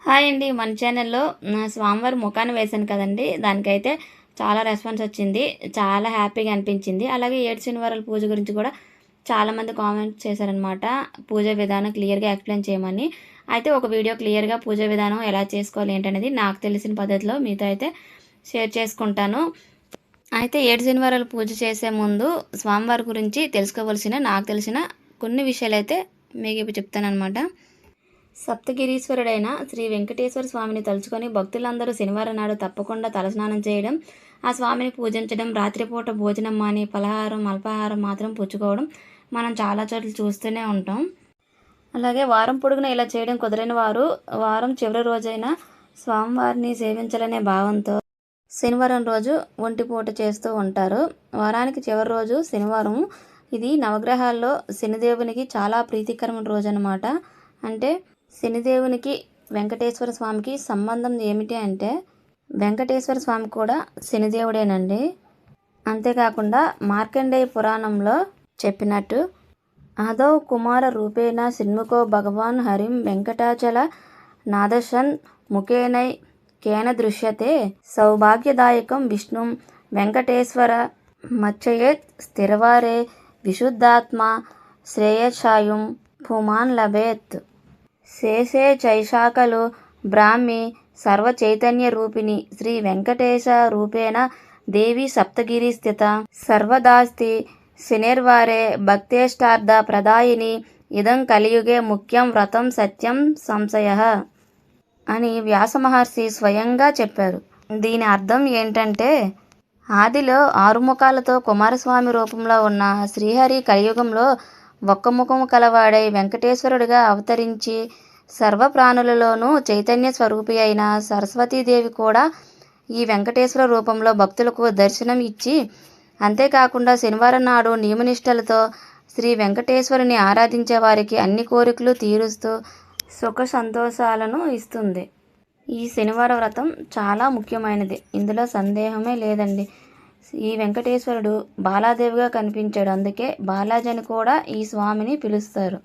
Hi అండి. మన ఛానల్‌లో స్వామివారి ముఖాన వేశాను కదండీ! దానికైతే చాలా రెస్పాన్స్ వచ్చింది. చాలా హ్యాపీగా అనిపించింది. అలాగే 7 శనివారాల పూజ గురించి కూడా చాలామంది కామెంట్ చేశారనమాట. పూజ విధానం క్లియర్‌గా ఎక్స్‌ప్లెయిన్ చేయమని. అయితే ఒక వీడియో క్లియర్‌గా పూజ విధానం ఎలా చేసుకోవాలి ఏంటనేది నాకు తెలిసిన పద్ధతిలో మీతో అయితే షేర్ చేసుకుంటాను. అయితే 7 శనివారాలు పూజ చేసే ముందు స్వామివారి గురించి తెలుసుకోవాల్సిన నాకు తెలిసిన కొన్ని విషయాలైతే మీకు ఇప్పుడు చెప్తాననమాట. సప్తగిరీశ్వరుడైన శ్రీ వెంకటేశ్వర స్వామిని తలుచుకొని భక్తులందరూ శనివారం నాడు తప్పకుండా తలస్నానం చేయడం, ఆ స్వామిని పూజించడం, రాత్రిపూట భోజనం మాని పలహారం అల్పాహారం మాత్రం పుచ్చుకోవడం మనం చాలా చోట్ల చూస్తూనే ఉంటాం. అలాగే వారం పొడుగున ఇలా చేయడం కుదరని వారు వారం చివరి రోజైన స్వామివారిని సేవించాలనే భావంతో శనివారం రోజు ఒంటిపూట చేస్తూ ఉంటారు. వారానికి చివరి రోజు శనివారం. ఇది నవగ్రహాల్లో శనిదేవునికి చాలా ప్రీతికరమైన రోజు అనమాట. అంటే శనిదేవునికి వెంకటేశ్వర స్వామికి సంబంధం ఏమిటి అంటే వెంకటేశ్వర స్వామి కూడా శనిదేవుడేనండి. అంతేకాకుండా మార్కండేయ పురాణంలో చెప్పినట్టు ఆదౌ కుమార రూపేణ షణ్ముఖో భగవాన్ హరిం వెంకటాచల నాదశన్ ముఖేనై కేన దృశ్యతే సౌభాగ్యదాయకం విష్ణుం వెంకటేశ్వర మచ్చయేత్ స్థిరవారే విశుద్ధాత్మ శ్రేయఛాయుం భూమాన్ లభేత్ శేషే చైశాఖలు బ్రాహ్మి సర్వచైతన్య రూపిణి శ్రీ వెంకటేశ రూపేణ దేవి సప్తగిరి స్థిత సర్వదాస్తి శనిర్వారే భక్తేష్టార్థ ప్రదాయిని ఇదం కలియుగే ముఖ్యం వ్రతం సత్యం సంశయ అని వ్యాస మహర్షి స్వయంగా చెప్పారు. దీని అర్థం ఏంటంటే ఆదిలో 6 ముఖాలతో కుమారస్వామి రూపంలో ఉన్న శ్రీహరి కలియుగంలో ఒక్క ముఖము కలవాడై వెంకటేశ్వరుడిగా అవతరించి సర్వప్రాణులలోనూ చైతన్య స్వరూపి అయిన సరస్వతీదేవి కూడా ఈ వెంకటేశ్వర రూపంలో భక్తులకు దర్శనం ఇచ్చి అంతేకాకుండా శనివారం నాడు నియమనిష్టలతో శ్రీ వెంకటేశ్వరుని ఆరాధించే వారికి అన్ని కోరికలు తీరుస్తూ సుఖ సంతోషాలను ఇస్తుంది. ఈ శనివార వ్రతం చాలా ముఖ్యమైనది. ఇందులో సందేహమే లేదండి. ఈ వెంకటేశ్వరుడు బాలాదేవిగా కనిపించాడు. అందుకే బాలాజీ అని కూడా ఈ స్వామిని పిలుస్తారు.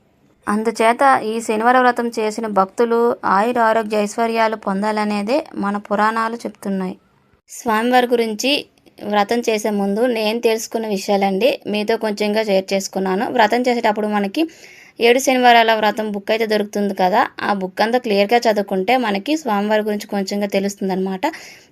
అందుచేత ఈ శనివార వ్రతం చేసిన భక్తులు ఆయుర ఆరోగ్య ఐశ్వర్యాలు పొందాలనేదే మన పురాణాలు చెప్తున్నాయి. స్వామివారి గురించి వ్రతం చేసే ముందు నేను తెలుసుకున్న విషయాలండి మీతో కొంచెంగా షేర్ చేసుకున్నాను. వ్రతం చేసేటప్పుడు మనకి 7 శనివారాల వ్రతం బుక్ అయితే దొరుకుతుంది కదా, ఆ బుక్ అంతా క్లియర్గా చదువుకుంటే మనకి స్వామివారి గురించి కొంచెంగా తెలుస్తుంది అనమాట.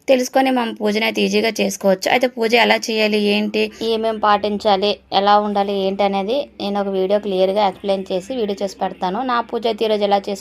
తెలుసుకొని మనం పూజను అయితే ఈజీగా చేసుకోవచ్చు. అయితే పూజ ఎలా చేయాలి, ఏంటి, ఏమేమి పాటించాలి, ఎలా ఉండాలి ఏంటి అనేది నేను ఒక వీడియో క్లియర్గా ఎక్స్ప్లెయిన్ చేసి వీడియో చేసి పెడతాను. నా పూజ అయితే ఈరోజు ఎలా చేసుకుంటాను